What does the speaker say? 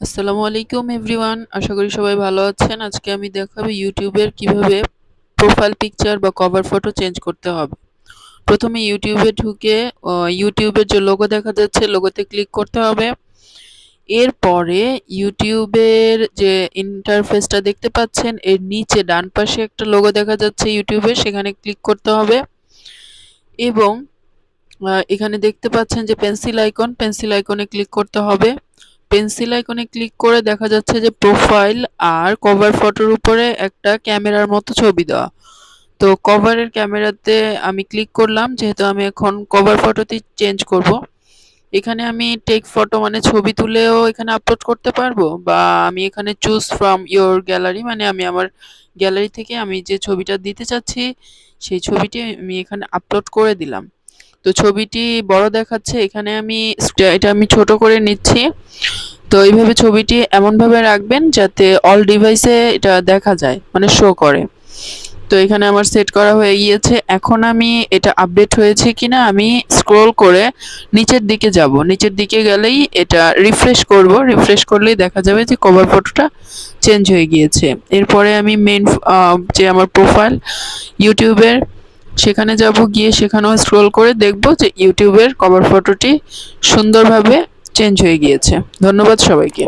আসসালামু আলাইকুম এভরিওয়ান, আশা করি সবাই ভালো আছেন। আজকে আমি দেখাবো ইউটিউবের কিভাবে প্রোফাইল পিকচার বা কভার ফটো চেঞ্জ করতে হবে। প্রথমে ইউটিউবে ঢুকে ইউটিউবের যে লোগো দেখা যাচ্ছে লোগোতে ক্লিক করতে হবে। এরপরে ইউটিউবের যে ইন্টারফেসটা দেখতে পাচ্ছেন এর নিচে ডান পাশে একটা লোগো দেখা যাচ্ছে ইউটিউবের, সেখানে ক্লিক করতে হবে এবং এখানে দেখতে পাচ্ছেন যে পেন্সিল আইকনে ক্লিক করতে হবে। পেন্সিল আইকনে ক্লিক করে দেখা যাচ্ছে যে প্রোফাইল আর কভার ফটোর উপরে একটা ক্যামেরার মতো ছবি দেওয়া। তো কভারের ক্যামেরাতে আমি ক্লিক করলাম, যেহেতু আমি এখন কভার ফটোতে চেঞ্জ করব। এখানে আমি টেক ফটো মানে ছবি তুলেও এখানে আপলোড করতে পারবো, বা আমি এখানে চুজ ফ্রম ইওর গ্যালারি মানে আমি আমার গ্যালারি থেকে আমি যে ছবিটা দিতে চাচ্ছি সেই ছবিটি আমি এখানে আপলোড করে দিলাম। তো ছবিটি বড় দেখাচ্ছে, এখানে এটা আমি ছোট করে নিচ্ছি। তো এইভাবে ছবিটি এমনভাবে রাখবেন যাতে অল ডিভাইসে এটা দেখা যায়, মানে শো করে। তো এখানে আমার সেট করা হয়ে গিয়েছে। এখন আমি এটা আপডেট হয়েছে কিনা আমি স্ক্রল করে নিচের দিকে যাব। নিচের দিকে গেলেই এটা রিফ্রেশ করব। রিফ্রেশ করলেই দেখা যাবে যে কভার ফটোটা চেঞ্জ হয়ে গিয়েছে। এরপরে আমি মেন যে আমার প্রোফাইল ইউটিউবের সেখানে যাব, গিয়ে সেখানেও স্ক্রল করে দেখব যে ইউটিউবের কভার ফটোটি সুন্দরভাবে চেঞ্জ হয়ে গিয়েছে। ধন্যবাদ সবাইকে।